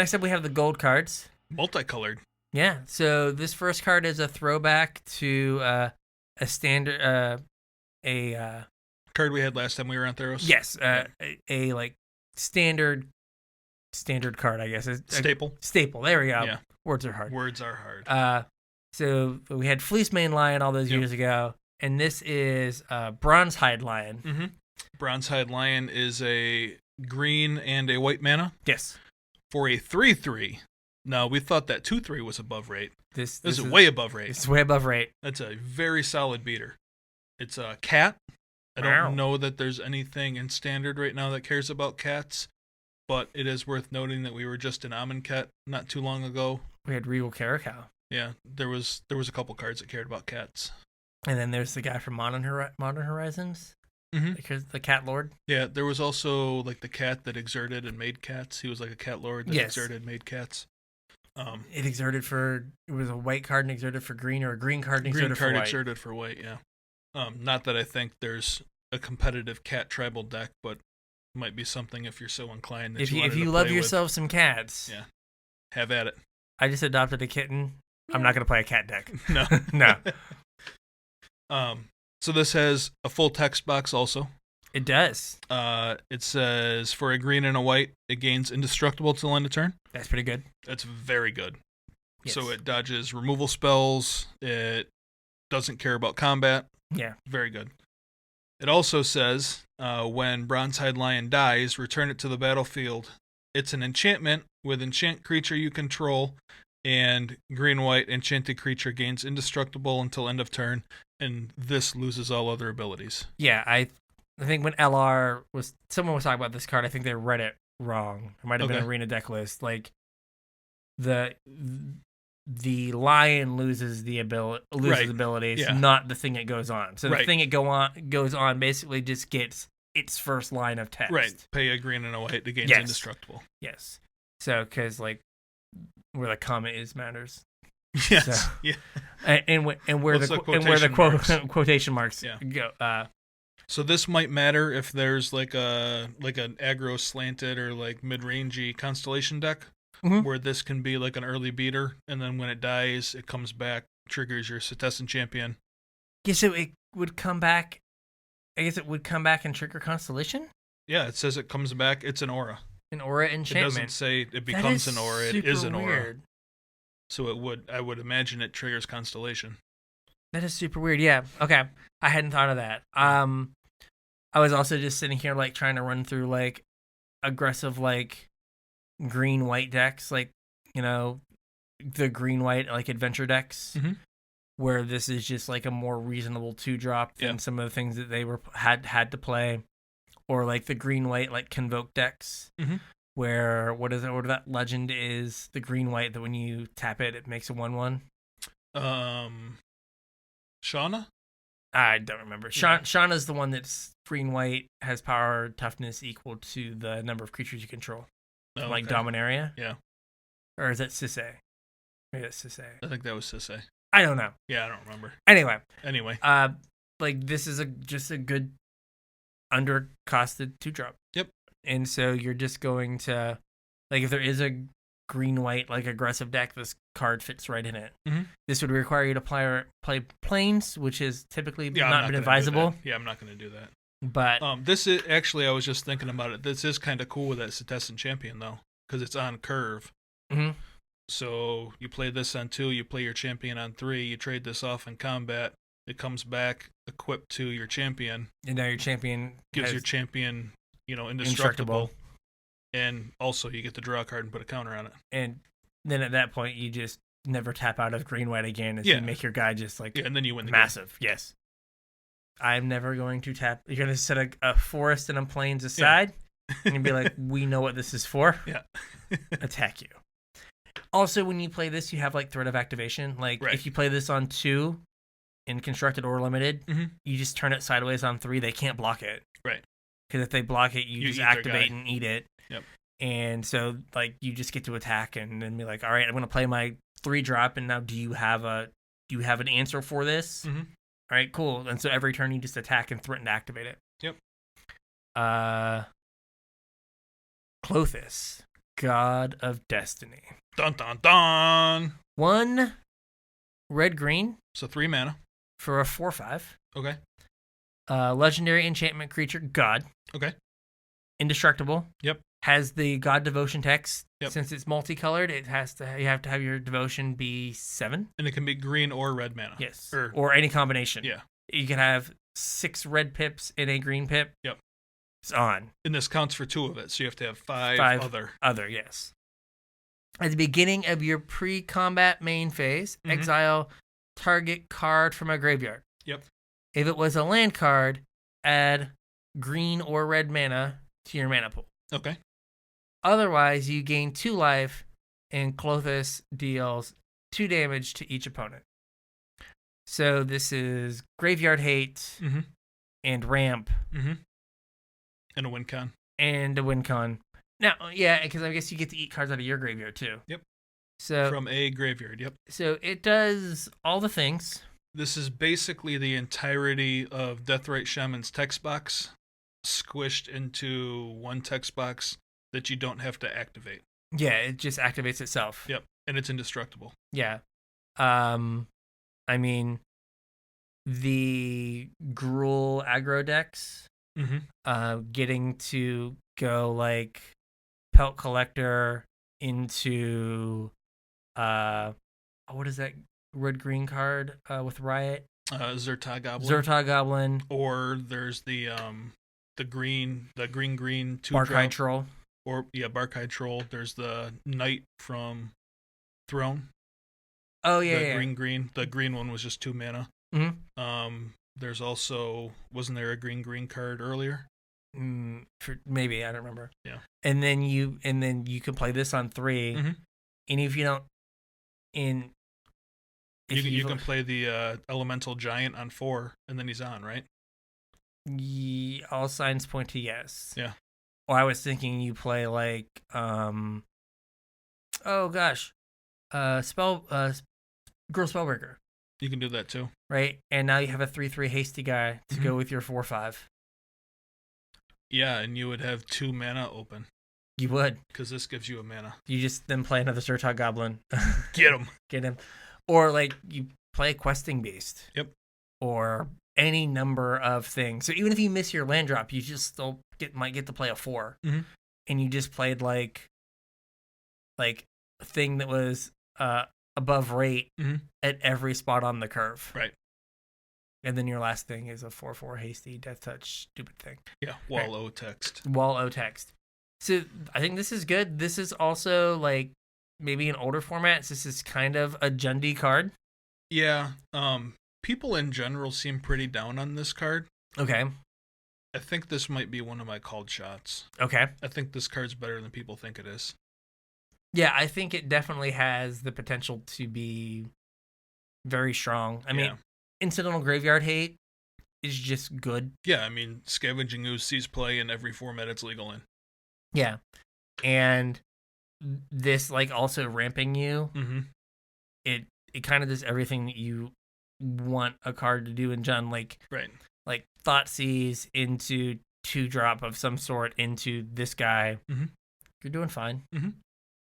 next up we have the gold cards. Multicolored. Yeah. So this first card is a throwback to a standard card we had last time we were on Theros. Yes, a like standard card, I guess. Staple. Staple. There we go. Yeah. Words are hard. Words are hard. So we had Fleecemane Lion all those years ago, and this is Bronzehide Lion. Mm-hmm. Bronzehide Lion is a green and a white mana. Yes. For a 3/3. Now, we thought that 2/3 was above rate. This is way above rate. It's way above rate. That's a very solid beater. It's a cat. I don't know that there's anything in Standard right now that cares about cats, but it is worth noting that we were just in Amonkhet not too long ago. We had Regal Caracal. Yeah, there was a couple cards that cared about cats. And then there's the guy from Modern Horizons, because the Cat Lord. Yeah, there was also like the cat that exerted and made cats. He was like a cat lord that exerted and made cats. It was a white card and exerted for green, or a green card and exerted for white. Green card exerted for white, yeah. Not that I think there's a competitive cat tribal deck, but it might be something if you're so inclined. That if you love yourself some cats, yeah, have at it. I just adopted a kitten. I'm not going to play a cat deck. No. No. So this has a full text box also. It does. It says, for a green and a white, it gains indestructible till end of turn. That's pretty good. That's very good. Yes. So it dodges removal spells. It doesn't care about combat. Yeah. Very good. It also says, when Bronzehide Lion dies, return it to the battlefield. It's an enchantment with enchant creature you control, and green-white enchanted creature gains indestructible until end of turn, and this loses all other abilities. Yeah, I think when someone was talking about this card, I think they read it wrong. It might have been Arena deck list. Like the lion loses abilities, not the thing it goes on. So the thing it goes on basically just gets its first line of text. Right. Pay a green and a white to gain indestructible. Yes. So because like where the comma is matters. Yes. So, yeah. And where the quotation marks go. So this might matter if there's like an aggro slanted or like mid-rangey constellation deck, where this can be like an early beater, and then when it dies, it comes back, triggers your Citizen Champion. Yeah, so it would come back. I guess it would come back and trigger Constellation? Yeah, it says it comes back. It's an aura. An aura enchantment. It doesn't say it becomes an aura. It is an aura. Weird. So I would imagine it triggers Constellation. That is super weird. Yeah. Okay. I hadn't thought of that. I was also just sitting here like trying to run through like aggressive like green white decks, like, you know, the green white like adventure decks, where this is just like a more reasonable 2-drop than some of the things that they had to play, or like the green white like Convoke decks, where what that legend is the green white that when you tap it makes a 1/1. Shauna? I don't remember. Shauna's the one that's green white, has power toughness equal to the number of creatures you control. Like Dominaria? Yeah. Or is that Sisay? Maybe that's Sisay. I think that was Sisay. I don't know. Yeah, I don't remember. Anyway. Like this is just a good undercosted 2-drop. Yep. And so you're just going to, like, if there is a green-white, like, aggressive deck, this card fits right in it. This would require you to play Plains, which is typically not been advisable. Yeah, I'm not going to do that. But this is actually, I was just thinking about it. This is kind of cool with that Citizen Champion, though, because it's on curve. So you play this on 2, you play your champion on 3, you trade this off in combat, it comes back equipped to your champion. And now your champion gives your champion, indestructible. And also you get to draw a card and put a counter on it. And then at that point you just never tap out of green-white again as you make your guy just like and then you win the massive. Game. Yes. I'm never going to tap. You're going to set a forest and a plains aside and be like, we know what this is for. Yeah. Attack you. Also, when you play this, you have like threat of activation. Like if you play this on 2 in constructed or limited, you just turn it sideways on 3. They can't block it. Right. Because if they block it, you just activate and eat it. Yep. And so like you just get to attack and then be like, all right, I'm going to play my 3-drop. And now do you have an answer for this? All right, cool. And so every turn you just attack and threaten to activate it. Yep. Clothis. God of Destiny. Dun dun dun. 1 red-green So 3 mana. for a 4/5. Okay. Legendary enchantment creature, God. Okay. Indestructible. Yep. Has the God Devotion text. Yep. Since it's multicolored, you have to have your devotion be 7. And it can be green or red mana. Yes. Or Or any combination. yeah. You can have 6 red pips and a green pip. Yep. It's on. And this counts for 2 of it, so you have to have 5 other. Other, yes. At the beginning of your pre-combat main phase, exile target card from a graveyard. Yep. If it was a land card, add green or red mana to your mana pool. Okay. Otherwise, you gain 2 life, and Clothis deals 2 damage to each opponent. So this is Graveyard Hate and Ramp And a win con. and a win con. Now, yeah, because I guess you get to eat cards out of your graveyard too. Yep. So From a graveyard, yep. So it does all the things. This is basically the entirety of Deathrite Shaman's text box squished into one text box that you don't have to activate. Yeah, it just activates itself. Yep. And it's indestructible. Yeah. I mean, the Gruul aggro decks, getting to go like Pelt Collector into what is that red green card with Riot? Zerta Goblin. Zerta Goblin. Or there's the green 2-drop. Barkhide Troll. Or Barkhide Troll. There's the Knight from Throne. Oh yeah, the green. The green one was just 2 mana. There's also, wasn't there a green card earlier? Maybe, I don't remember. Yeah. And then you can play this on 3. And if you don't, you can play the Elemental Giant on 4, and then he's on, right? All signs point to yes. Yeah. Or I was thinking you play like Girl Spellbreaker. You can do that too. Right? And now you have a 3/3 hasty guy to go with your 4/5. Yeah, and you would have 2 mana open. You would. Because this gives you a mana. You just then play another Zerta Goblin. Get him. Get him. Or like you play a Questing Beast. Yep. Or any number of things. So even if you miss your land drop, you just still might get to play a 4. And you just played like a thing that was above rate at every spot on the curve. Right. And then your last thing is a 4/4 hasty death touch stupid thing. Yeah, Wall O text. Wall O text. So I think this is good. This is also like maybe in older formats, this is kind of a Jundi card. Yeah. People in general seem pretty down on this card. Okay. I think this might be one of my called shots. Okay. I think this card's better than people think it is. Yeah, I think it definitely has the potential to be very strong. I mean, Incidental Graveyard Hate is just good. Yeah, I mean, Scavenging Ooze sees play in every format it's legal in. Yeah. And this, like, also ramping you, it kind of does everything that you want a card to do in Jund. Like, like Thoughtseize into 2-drop of some sort into this guy. You're doing fine.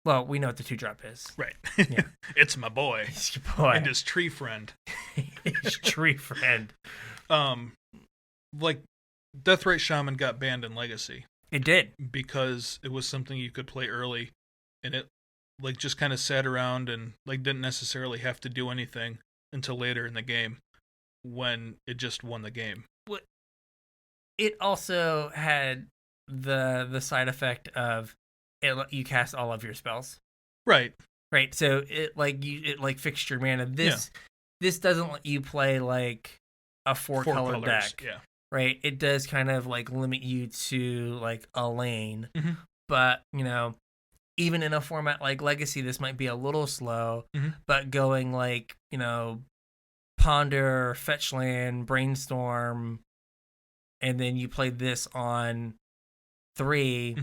Well, we know what the 2-drop is. Right. Yeah. It's my boy. It's your boy. And his tree friend. His tree friend. Like, Deathrite Shaman got banned in Legacy. It did. Because it was something you could play early, and it, like, just kind of sat around and, like, didn't necessarily have to do anything until later in the game, when it just won the game. It also had the side effect of you cast all of your spells. Right. So it fixed your mana. This doesn't let you play like a 4-color deck. Yeah. Right. It does kind of like limit you to like a lane. But, you know, even in a format like Legacy, this might be a little slow, but going like, you know, Ponder, Fetch Land, Brainstorm, and then you play this on 3,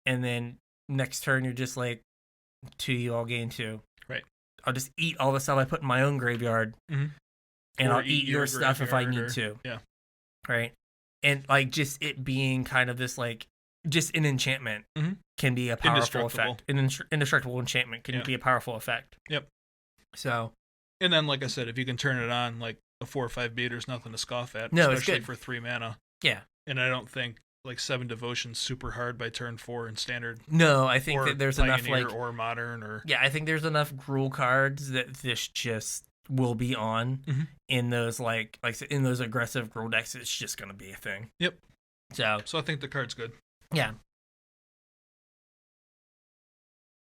and then next turn you're just like, 2, you all gain 2. Right. I'll just eat all the stuff I put in my own graveyard, and I'll eat your stuff if I need to. Yeah. Right. And like just it being kind of this like just an enchantment Mhm. can be a powerful Indestructible. effect. An indestructible enchantment can Yeah. be a powerful effect. Yep. So And then, like I said, if you can turn it on, like a 4 or 5 beater's nothing to scoff at, No, it's especially good. for 3 mana. yeah, And I don't think like 7 Devotion's super hard by turn 4 in standard. no, I think or that there's Pioneer enough or Modern or yeah, I think there's enough Gruul cards that this just will be on Mhm. in those like in those aggressive Gruul decks. It's just gonna be a thing. Yep. So So I think the card's good. yeah.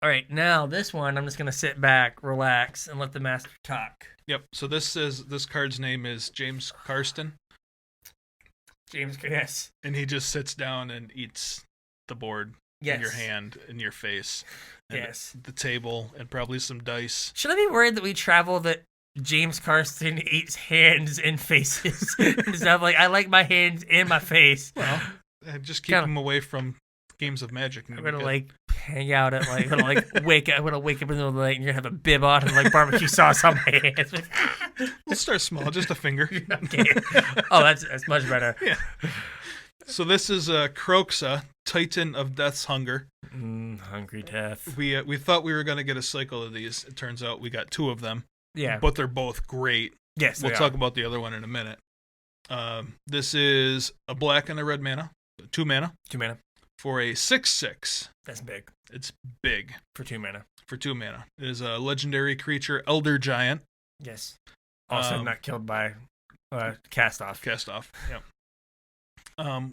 All right, now this one, I'm just gonna sit back, relax, and let the master talk. Yep. So this card's name is James Karsten, James, yes, and he just sits down and eats the board yes, in your hand, in your face, and yes. the table, and probably some dice. Should I be worried that we travel that James Karsten eats hands and faces and stuff? Like I like my hands and my face. Well, just keep him away from games of Magic. I'm gonna like hang out at like I'm gonna wake up in the middle of the night and you're gonna have a bib on and like barbecue sauce on my hands. We'll start small, just a finger. Okay. Oh, that's much better. Yeah. So this is Croaks, Titan of Death's Hunger. Hungry death. We thought we were gonna get a cycle of these. It turns out we got 2 of them. Yeah. But they're both great. Yes. We'll talk about the other one in a minute. This is a black and a red mana, 2 mana 2 mana. for a 6/6. That's big It's big for 2 mana. for 2 mana. It is a legendary creature, Elder Giant. Yes. Also not killed by cast off. Cast off. Yep.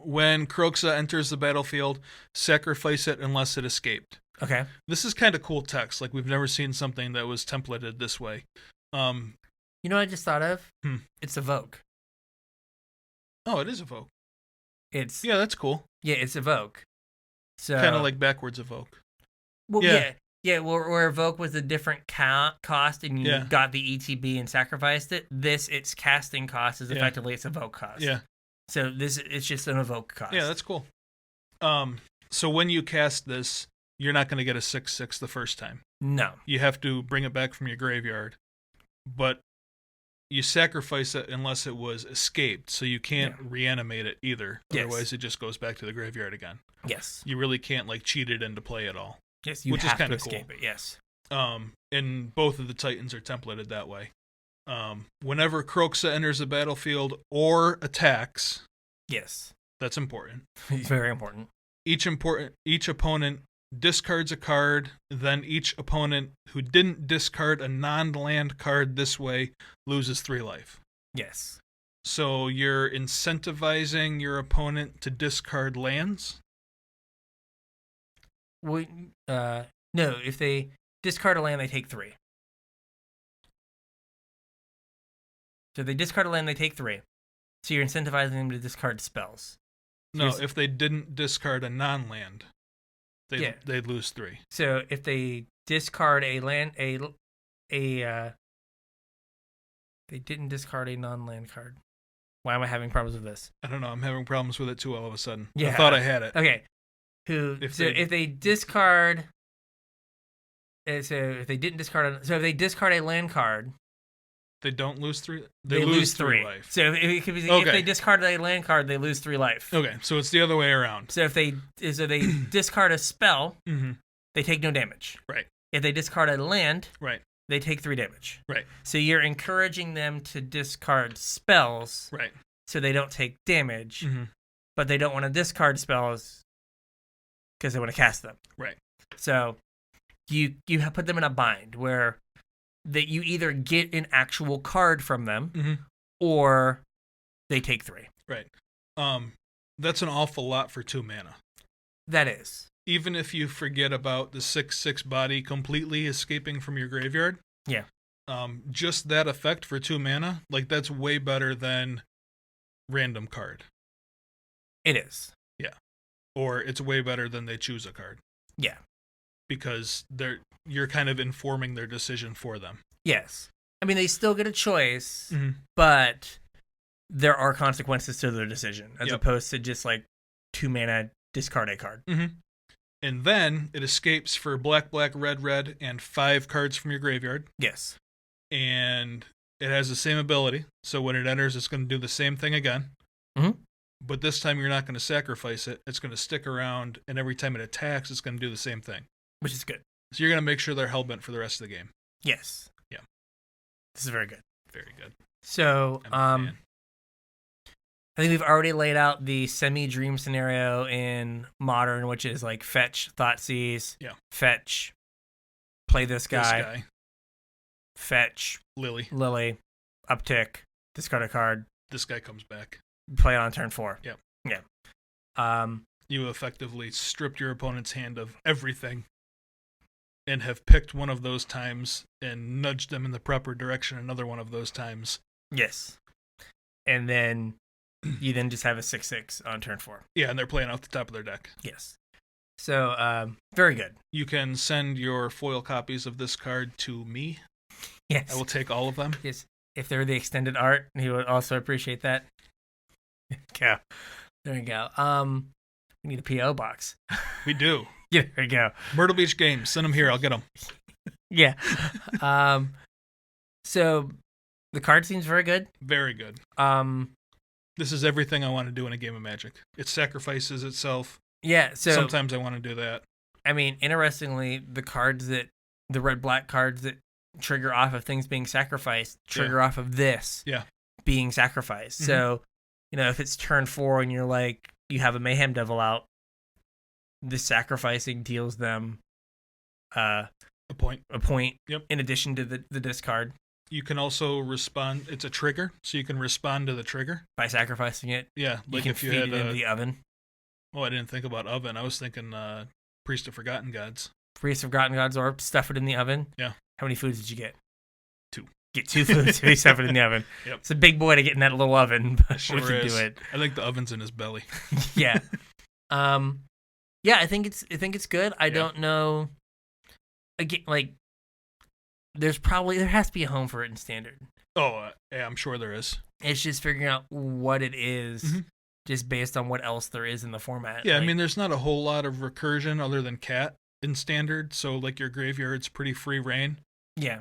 When Croxa enters the battlefield, sacrifice it unless it escaped. Okay. This is kind of cool text. Like we've never seen something that was templated this way. You know what I just thought of? It's Evoke. Oh, it is Evoke. It's Yeah, that's cool. Yeah, it's Evoke. So Kind of like backwards Evoke. well, yeah. yeah. Where Evoke was a different cost, and you got the ETB and sacrificed it. Its casting cost is effectively its Evoke cost. Yeah. So it's just an Evoke cost. Yeah, that's cool. So when you cast this, you're not going to get a 6/6 the first time. No. You have to bring it back from your graveyard. But you sacrifice it unless it was escaped, so you can't reanimate it either. Yes. Otherwise, it just goes back to the graveyard again. Yes. You really can't like cheat it into play at all. Yes, you which have is kind to of cool. escape it. Yes. And both of the Titans are templated that way. Whenever Croxa enters the battlefield or attacks, Yes. that's important. It's very important. Each opponent discards a card, then each opponent who didn't discard a non-land card this way loses 3 life. Yes. So you're incentivizing your opponent to discard lands? No, if they discard a land, they take 3. So if they discard a land, they take 3. So you're incentivizing them to discard spells. No, if they didn't discard a non-land, they'd lose 3. So if they discard a land, they didn't discard a non-land card. Why am I having problems with this? I don't know. I'm having problems with it too all of a sudden. Yeah. I thought I had it. Okay. If they discard, if they discard a land card, They don't lose 3. they lose 3 life. So if they discard a land card, they lose 3 life. Okay, so it's the other way around. So if they discard a spell, Mm-hmm. they take no damage. Right. If they discard a land, Right. they take 3 damage. Right. So you're encouraging them to discard spells, Right. so they don't take damage, Mm-hmm. but they don't want to discard spells because they want to cast them. Right. So you have put them in a bind where that you either get an actual card from them, Mm-hmm. or they take 3. Right. That's an awful lot for 2 mana. That is. Even if you forget about the 6/6 body completely escaping from your graveyard. Yeah. Just that effect for 2 mana, like that's way better than random card. It is. Yeah. Or it's way better than they choose a card. Yeah. Because you're kind of informing their decision for them. Yes. I mean, they still get a choice, Mm-hmm. but there are consequences to their decision, as Yep. opposed to just like 2 mana discard a card. Mm-hmm. And then it escapes for black, red, and 5 cards from your graveyard. Yes. And it has the same ability. So when it enters, it's going to do the same thing again. Mm-hmm. but this time you're not going to sacrifice it. It's going to stick around, and every time it attacks, it's going to do the same thing. Which is good. So you're going to make sure they're hellbent for the rest of the game. Yes. Yeah. This is very good. Very good. So, I think we've already laid out the semi-dream scenario in Modern, which is like fetch Thoughtseize, fetch, play this guy, fetch Lily, uptick, discard a card. This guy comes back. Play it on turn 4. Yep. Yeah. You effectively stripped your opponent's hand of everything and have picked one of those times and nudged them in the proper direction another one of those times. Yes. And then you then just have a 6/6 on turn 4. Yeah, and they're playing off the top of their deck. Yes. So, very good. You can send your foil copies of this card to me. Yes. I will take all of them. Yes. If they're the extended art, he would also appreciate that. Yeah. There you go. We need a P.O. box. We do. Yeah, there you go. Myrtle Beach Games. Send them here. I'll get them. Yeah. So the card seems very good. Very good. This is everything I want to do in a game of Magic. It sacrifices itself. Yeah. So sometimes I want to do that. I mean, interestingly, the red-black cards that trigger off of things being sacrificed trigger off of this being sacrificed. Mm-hmm. So, if it's turn 4 and you're like, you have a Mayhem Devil out, the sacrificing deals them a point. Yep. In addition to the discard. You can also respond. It's a trigger, so you can respond to the trigger by sacrificing it. Yeah, like if you feed it into the oven. Oh, I didn't think about oven. I was thinking Priest of Forgotten Gods. Priest of Forgotten Gods, or stuff it in the oven. Yeah. How many foods did you get? 2. Get 2 foods to stuff it in the oven. Yep. It's a big boy to get in that little oven, but sure we can is. do it. I think the oven's in his belly. Yeah. Yeah, I think it's good. I don't know. Again, like, there has to be a home for it in Standard. Oh, yeah, I'm sure there is. It's just figuring out what it is, just based on what else there is in the format. Yeah, I mean, there's not a whole lot of recursion other than cat in Standard, so like your graveyard's pretty free reign. Yeah.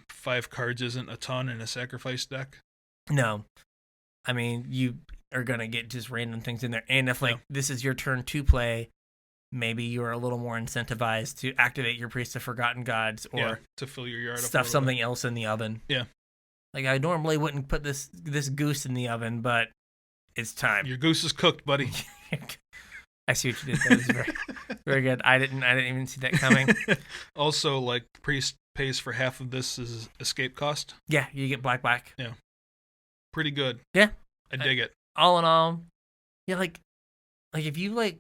5 cards isn't a ton in a sacrifice deck. No. I mean, you are going to get just random things in there. And if, this is your turn to play, maybe you're a little more incentivized to activate your Priest of Forgotten Gods or to fill your yard up stuff something else in the oven. Yeah. Like, I normally wouldn't put this goose in the oven, but it's time. Your goose is cooked, buddy. I see what you did. That was very, very good. I didn't even see that coming. Also, like, Priest pays for half of this as escape cost. Yeah, you get black. Yeah. Pretty good. Yeah. I dig it. All in all, yeah, like if you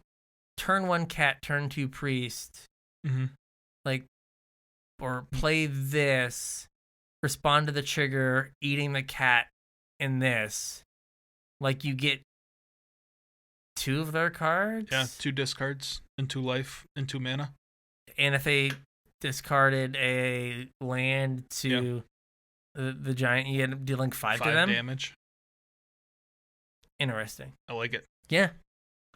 turn 1 cat, turn 2 priest, or play this, respond to the trigger, eating the cat in this, you get 2 of their cards. Yeah, 2 discards and 2 life and 2 mana. And if they discarded a land to the giant, you end up dealing 5 to them. 5 damage. Interesting. I like it. Yeah.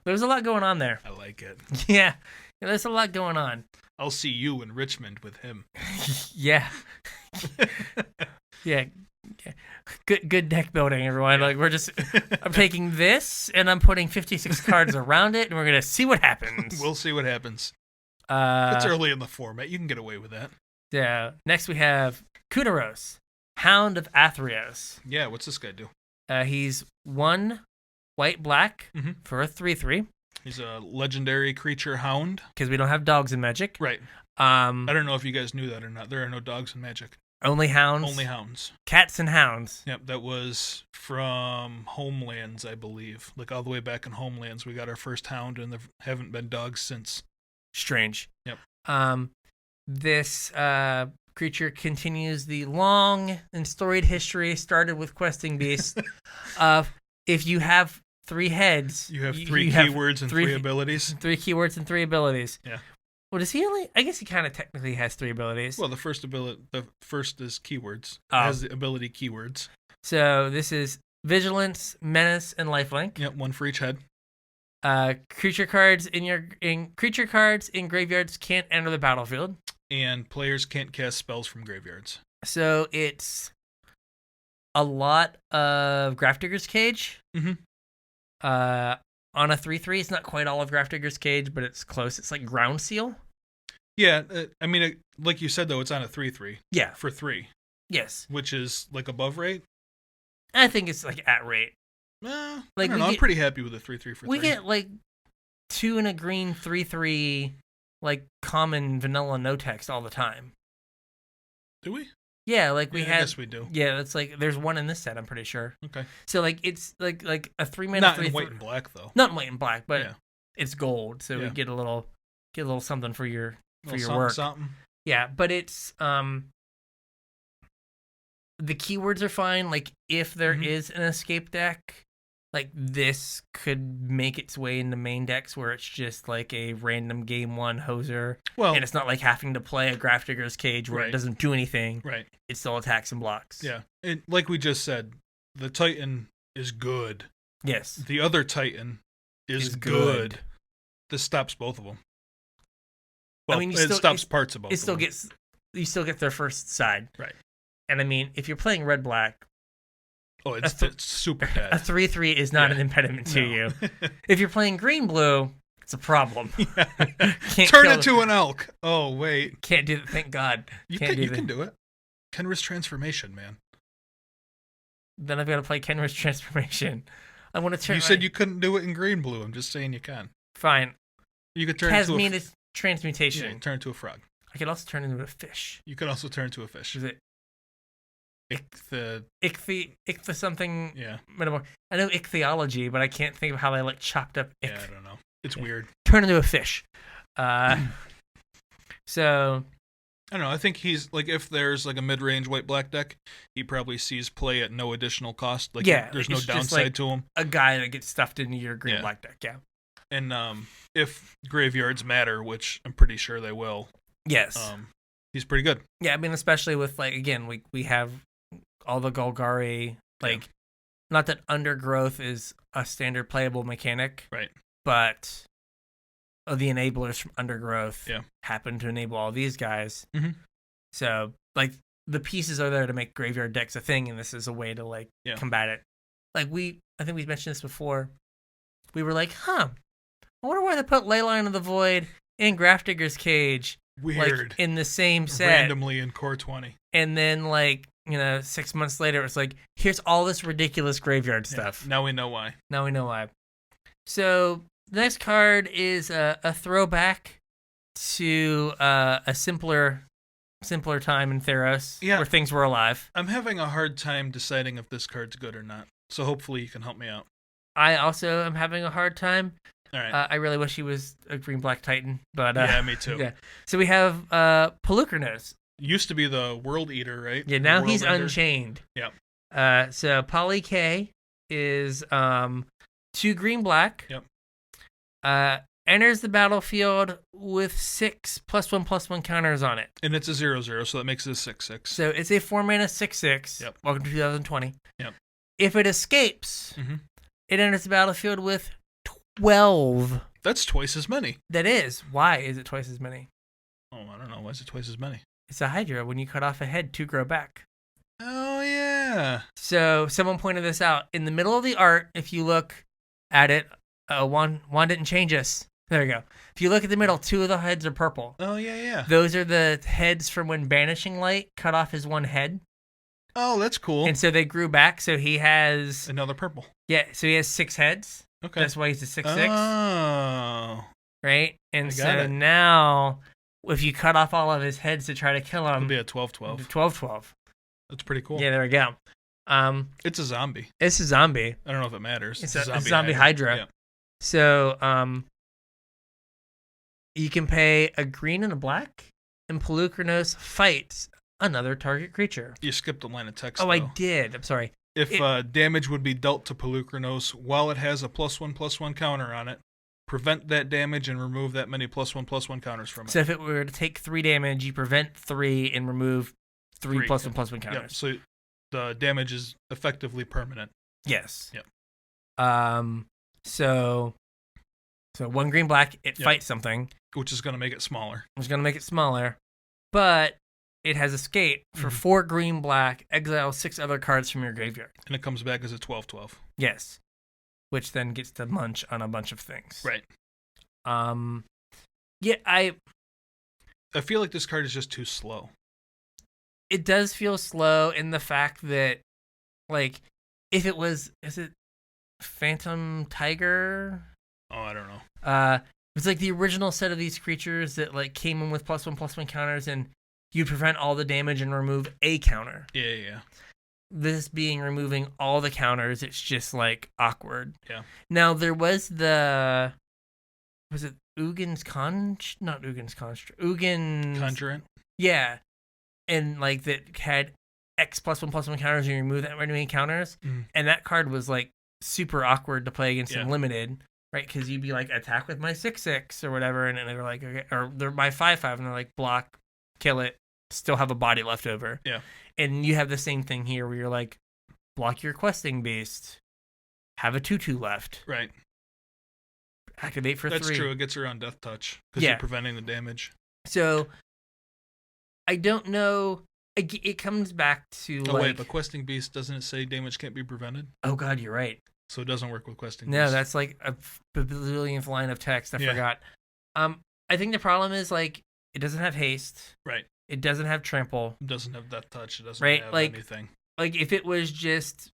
There's a lot going on there. I like it. Yeah. There's a lot going on. I'll see you in Richmond with him. Yeah. Yeah. Good deck building, everyone. I'm taking this and I'm putting 56 cards around it, and we're gonna see what happens. We'll see what happens. It's early in the format. You can get away with that. Yeah. Next we have Cooteros, Hound of Athreos. Yeah. What's this guy do? He's 1 white-black for a 3/3. He's a legendary creature hound. Because we don't have dogs in Magic. Right. I don't know if you guys knew that or not. There are no dogs in Magic. Only hounds? Only hounds. Cats and hounds. Yep, that was from Homelands, I believe. All the way back in Homelands, we got our first hound, and there haven't been dogs since. Strange. Yep. This creature continues the long and storied history started with Questing Beast of if you have 3 heads. You have 3 keywords and 3 abilities. 3 keywords and 3 abilities. Yeah. Well, does he only? I guess he kind of technically has 3 abilities. Well, the first is keywords. It has the ability keywords. So this is Vigilance, Menace, and Lifelink. Yep, 1 for each head. Creature cards in graveyards can't enter the battlefield. And players can't cast spells from graveyards. So it's a lot of Grafdigger's Cage. On a 3/3, it's not quite all of Grafdigger's Cage, but it's close. It's like Ground Seal. Yeah, I mean, like you said, though, it's on a 3/3. Yeah. For 3. Yes. Which is, like, above rate? I think it's, like, at rate. Like, I don't know, I'm pretty happy with a 3/3 for 3. We get, like, 2 and a green 3/3, like, common vanilla no text all the time. Do we? Yeah, like we had. I guess we do. Yeah, it's like there's one in this set. I'm pretty sure. Okay. So like it's like a 3-mana. Not in white and black though. Not in white and black, but it's gold, so we get a little something for your work. Something. Yeah, but it's the keywords are fine. Like if there is an escape deck, like this could make its way into main decks where it's just like a random game 1 hoser. Well, and it's not like having to play a Grafdigger's Cage where it doesn't do anything. Right. It still attacks and blocks. Yeah. And like we just said, the Titan is good. Yes. The other Titan is good. This stops both of them. Well, I mean, it stops parts of both. You still get their first side. Right. And I mean, if you're playing red black, it's super dead. A 3/3 is not an impediment to you. If you're playing green blue, it's a problem. Turn it to an elk. Oh wait, can't do it. Thank God. You can do it. Kenra's transformation, man. Then I've got to play Kenra's transformation. I want to turn. You said you couldn't do it in green blue. I'm just saying you can. Fine. You could turn into transmutation. Yeah, turn into a frog. I could also turn into a fish. You could also turn into a fish. Is it? Ichthy something. Yeah. I know ichthyology, but I can't think of how they like chopped up. Yeah, I don't know. It's weird. Turn into a fish. So. I don't know. I think he's like, if there's like a mid-range white-black deck, he probably sees play at no additional cost. Like, there's no downside to him. A guy that gets stuffed into your green-black deck, yeah. And if graveyards matter, which I'm pretty sure they will, yes, he's pretty good. Yeah, I mean, especially with like again, we have all the Golgari. Like, not that Undergrowth is a standard playable mechanic, right? But the enablers from Undergrowth happen to enable all these guys. Mm-hmm. So like the pieces are there to make graveyard decks a thing, and this is a way to like combat it. Like I think we've mentioned this before. We were like, I wonder why they put Leyline of the Void in Grafdigger's Cage. Weird. Like, in the same set. Randomly in Core 20. And then, 6 months later, it's like, here's all this ridiculous graveyard stuff. Now we know why. So, the next card is a throwback to a simpler time in Theros, where things were alive. I'm having a hard time deciding if this card's good or not. So hopefully you can help me out. I also am having a hard time. All right. I really wish he was a green-black Titan, but yeah, me too. Yeah. So we have Pelucranos. Used to be the World Eater, right? Yeah, now he's Unchained. Yep. So Poly K is 2 green-black. Yep. Enters the battlefield with 6 +1/+1 counters on it. And it's a 0/0, so that makes it a 6/6. So it's a 4-mana 6/6. Yep. Welcome to 2020. Yep. If it escapes, it enters the battlefield with 12. That's twice as many. That is. Why is it twice as many? Oh, I don't know. Why is it twice as many? It's a Hydra. When you cut off a head, 2 grow back. Oh, yeah. So someone pointed this out. In the middle of the art, if you look at it, Juan didn't change us. There you go. If you look at the middle, 2 of the heads are purple. Oh, yeah. Those are the heads from when Banishing Light cut off his 1 head. Oh, that's cool. And so they grew back, so he has... Another purple. Yeah, so he has 6 heads. Okay. That's why he's a 6/6. Oh. Right? And so now, if you cut off all of his heads to try to kill him... It'll be a 12/12. 12/12. That's pretty cool. Yeah, there we go. It's a zombie. It's a zombie. I don't know if it matters. It's a zombie Hydra. Yeah. So, you can pay a green and a black, and Pelucranos fights another target creature. You skipped a line of text, Oh, though. I did. I'm sorry. If damage would be dealt to Pelucranos while it has a +1/+1 counter on it, prevent that damage and remove that many +1/+1 counters from it. So if it were to take 3 damage, you prevent 3 and remove 3 +1/+1 counters. Yep. So the damage is effectively permanent. Yes. Yep. So 1 green black, it fights something, which is going to make it smaller. Which is going to make it smaller, but it has escape for 4 green black. Exile 6 other cards from your graveyard, and it comes back as a 12/12. Yes. which then gets to munch on a bunch of things. Right. Yeah, I feel like this card is just too slow. It does feel slow in the fact that, like, if it was, is it Phantom Tiger? Oh, I don't know. It's like the original set of these creatures that like came in with +1/+1 counters, and you prevent all the damage and remove a counter. Yeah. This being removing all the counters, it's just like awkward. Yeah. Now there was it Ugin's Conjurant. Yeah. And like that had X +1/+1 counters, and you remove that many counters. And that card was like super awkward to play against in limited, right? Because you'd be like, attack with my 6/6 or whatever, and they're like, okay, or they're my 5/5, and they're like, block, kill it, still have a body left over. Yeah. And you have the same thing here where you're like, block your questing beast, have a 2/2 left. Right. Activate for 3. That's true. It gets around Death Touch because you're preventing the damage. So I don't know. It comes back to wait, but Questing Beast, doesn't it say damage can't be prevented? Oh God, you're right. So it doesn't work with Questing Beast. No, that's like a billionth line of text. I forgot. I think the problem is like it doesn't have haste. Right. It doesn't have trample. It doesn't have Death Touch. It doesn't have anything. Like if it was just,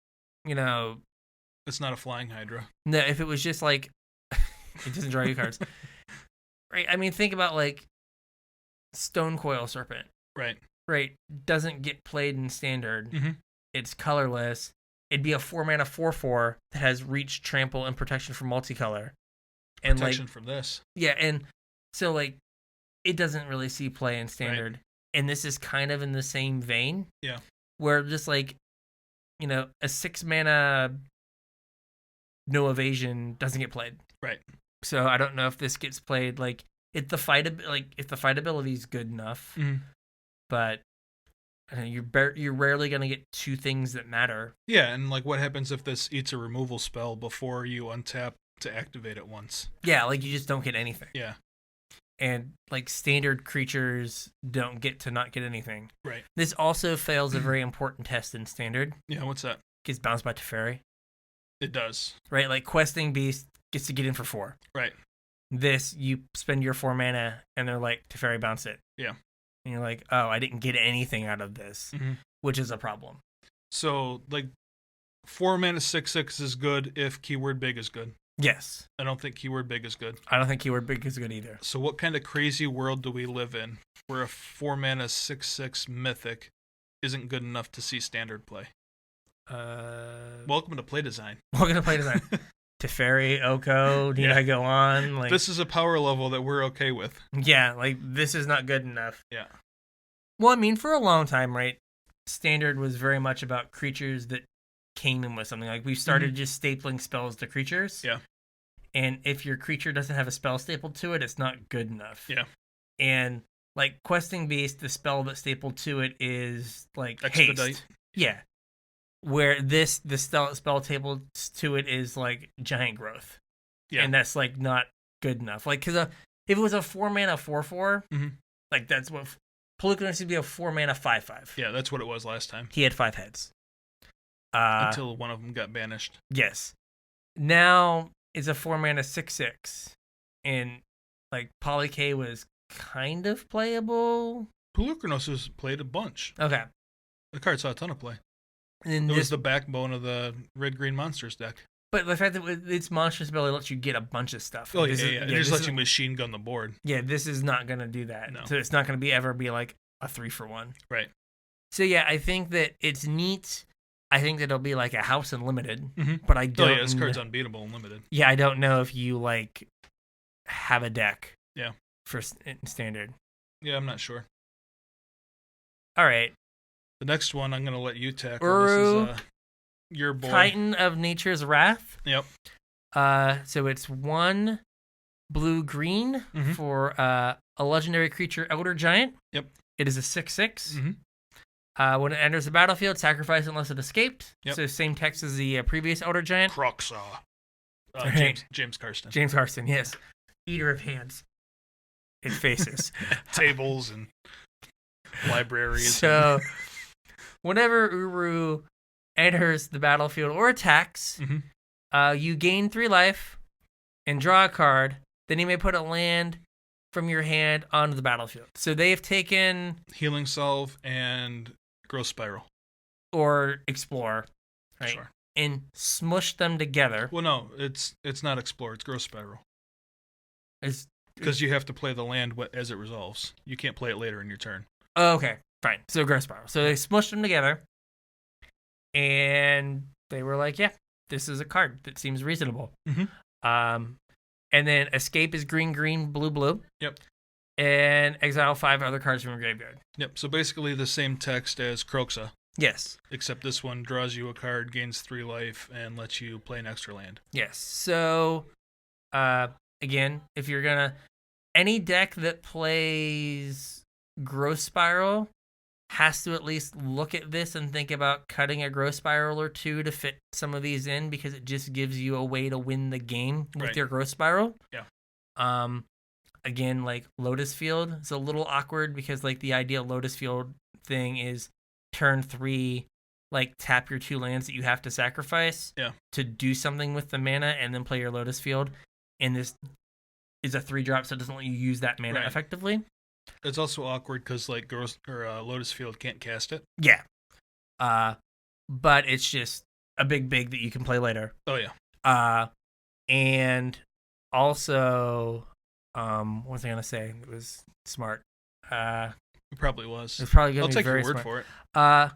it's not a Flying Hydra. No, if it was just like it doesn't draw you cards. Right. I mean, think about like Stone Coil Serpent. Right. Doesn't get played in standard. Mm-hmm. It's colorless. It'd be a 4-mana 4/4 that has reach, trample, and protection from multicolor. And protection from this. Yeah, and so like it doesn't really see play in standard. Right. And this is kind of in the same vein. Yeah. Where just like, a 6-mana no evasion doesn't get played. Right. So I don't know if this gets played like if the fightability is good enough. Mm-hmm. But you're rarely going to get 2 things that matter. Yeah, and like what happens if this eats a removal spell before you untap to activate it once? Yeah, like you just don't get anything. Yeah. And like standard creatures don't get to not get anything. Right. This also fails a very important test in standard. Yeah, what's that? Gets bounced by Teferi. It does. Right, like Questing Beast gets to get in for 4. Right. This, you spend your 4 mana, and they're like, Teferi, bounce it. Yeah. And you're like, oh, I didn't get anything out of this, which is a problem. So, like, 4 mana 6/6 is good if keyword big is good. Yes. I don't think keyword big is good. I don't think keyword big is good either. So what kind of crazy world do we live in where a 4 mana 6/6 mythic isn't good enough to see standard play? Welcome to play design. Welcome to play design. Teferi, Oko, need I go on? Like, this is a power level that we're okay with. Yeah, like this is not good enough. Yeah. Well, I mean, for a long time, right? Standard was very much about creatures that came in with something. Like we started just stapling spells to creatures. Yeah. And if your creature doesn't have a spell stapled to it, it's not good enough. Yeah. And like Questing Beast, the spell that's stapled to it is like Expedite. Haste. Yeah. Where the spell tabled to it is like Giant Growth. Yeah. And that's like not good enough. Like, because if it was a 4 mana 4/4, like that's what Polukranos used to be, a 4 mana 5/5. Yeah, that's what it was last time. He had 5 heads. Until one of them got banished. Yes. Now it's a 4 mana 6/6. And like Polyk was kind of playable. Polukranos has played a bunch. Okay. The card saw a ton of play. And it was the backbone of the red-green monsters deck. But the fact that its monstrous ability lets you get a bunch of stuff. Oh, yeah. It just lets you machine gun the board. Yeah, this is not going to do that. No. So it's not going to ever be like a 3-for-1. Right. So yeah, I think that it's neat. I think that it'll be like a house in limited. But I don't... Oh, yeah, this card's unbeatable in limited. Yeah, I don't know if you like have a deck. Yeah. For standard. Yeah, I'm not sure. All right. The next one I'm going to let you tackle. Uru, this is your boy. Titan of Nature's Wrath. Yep. So it's 1 blue-green for a legendary creature, Elder Giant. Yep. It is a 6/6. When it enters the battlefield, sacrifice unless it escaped. Yep. So same text as the previous Elder Giant. Croaks. James Karsten. James Karsten, yes. Eater of hands. It faces. Tables and libraries. So... Whenever Uru enters the battlefield or attacks, You gain 3 life and draw a card. Then you may put a land from your hand onto the battlefield. So they've taken Healing Salve and Growth Spiral. or Explore, right? Sure. And smushed them together. Well, no, it's not Explore. It's Growth Spiral. It's Because you have to play the land as it resolves. You can't play it later in your turn. Oh, okay, fine. So Growth Spiral. So they smushed them together, and they were like, "Yeah, this is a card that seems reasonable." Mm-hmm. And then Escape is green, green, blue, blue. Yep. And exile 5 other cards from your graveyard. Yep. So basically the same text as croaks, Yes. except this one draws you a card, gains 3 life, and lets you play an extra land. Yes. So, again, if you're gonna any deck that plays Growth Spiral has to at least look at this and think about cutting a Growth Spiral or 2 to fit some of these in, because it just gives you a way to win the game with Right. your Growth Spiral. Yeah. Again, like Lotus Field is a little awkward because like the ideal Lotus Field thing is turn 3, like tap your 2 lands that you have to sacrifice to do something with the mana and then play your Lotus Field. And this is a 3-drop, so it doesn't let you use that mana effectively. It's also awkward because like Lotus Field can't cast it. Yeah. But it's just a big that you can play later. Oh yeah. And also, what was I gonna say? It was smart. It probably was. It's probably gonna I'll be take very your word smart. for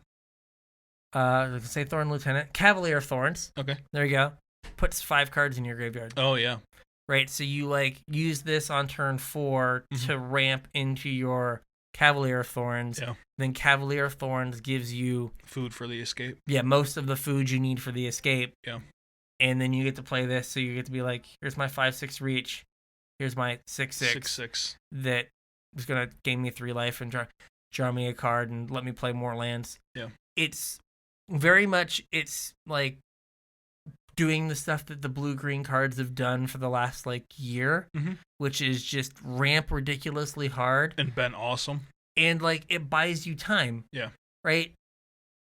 it. Let's say Thorn Lieutenant, Cavalier of Thorns. Okay. There you go. Puts 5 cards in your graveyard. Oh yeah. Right. So you like use this on turn 4 to ramp into your Cavalier of Thorns. Yeah. Then Cavalier of Thorns gives you Food for the escape. Yeah, most of the food you need for the escape. Yeah. And then you get to play this, so you get to be like, here's my 5/6 reach, here's my 6/6 6/6 that is gonna gain me 3 life and draw me a card and let me play more lands. Yeah. It's very much like doing the stuff that the blue-green cards have done for the last like year, which is just ramp ridiculously hard and been awesome. And like it buys you time. Yeah. Right?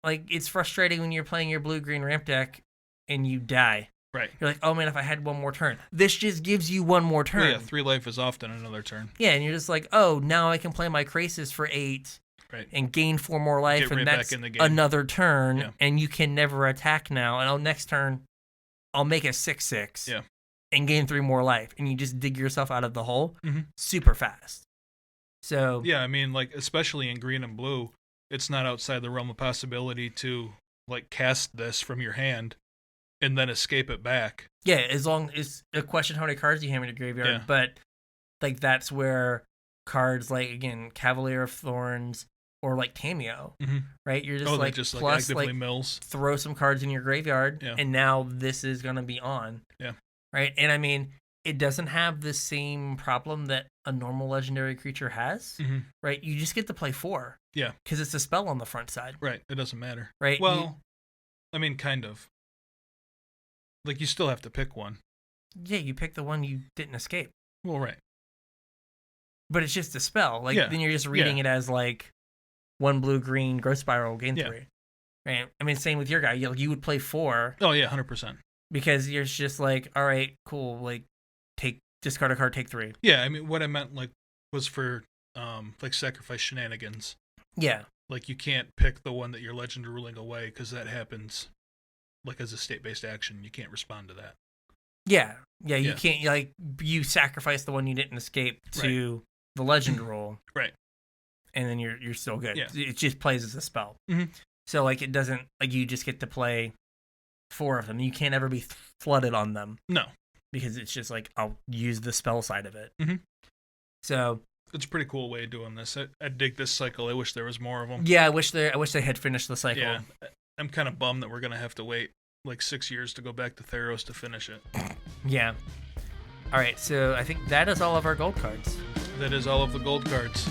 Like it's frustrating when you're playing your blue-green ramp deck and you die. Right. You're like, oh man, if I had one more turn. This just gives you one more turn. Well, yeah, 3 life is often another turn. Yeah, and you're just like, oh, now I can play my Krasis for 8 and gain 4 more life, Get and right that's back in the game. another turn, Yeah. and you can never attack now. And next turn, I'll make a 6/6 and gain 3 more life, and you just dig yourself out of the hole super fast. So yeah, I mean, like especially in green and blue, it's not outside the realm of possibility to like cast this from your hand and then escape it back. Yeah, as long as a question how many cards you have in your graveyard, but like that's where cards like again Cavalier of Thorns or like Tameo, right? You're just like just plus actively like mills. Throw some cards in your graveyard, and now this is gonna be on. Yeah. Right, and I mean it doesn't have the same problem that a normal legendary creature has. Right, you just get to play 4. Yeah, because it's a spell on the front side. Right, it doesn't matter. Right. Well, I mean, kind of. Like you still have to pick one. Yeah, you pick the one you didn't escape. Well, right. But it's just a spell. Like then you're just reading it as like 1 blue green Growth Spiral gain 3. Right. I mean, same with your guy. You would play 4. Oh yeah, 100%. Because you're just like, all right, cool. Like, discard a card, take 3. Yeah, I mean, what I meant like was for like sacrifice shenanigans. Yeah. Like you can't pick the one that your legend are ruling away because that happens like as a state-based action. You can't respond to that. Yeah. Yeah, you can't, like, you sacrifice the one you didn't escape to the legend rule. Right. And then you're still good. Yeah. It just plays as a spell. So, like, it doesn't, like, you just get to play 4 of them. You can't ever be flooded on them. No. Because it's just like, I'll use the spell side of it. So it's a pretty cool way of doing this. I dig this cycle. I wish there was more of them. Yeah, I wish they had finished the cycle. Yeah, I'm kind of bummed that we're gonna have to wait like 6 years to go back to Theros to finish it. Yeah. All right, so I think that is all of our gold cards. That is all of the gold cards.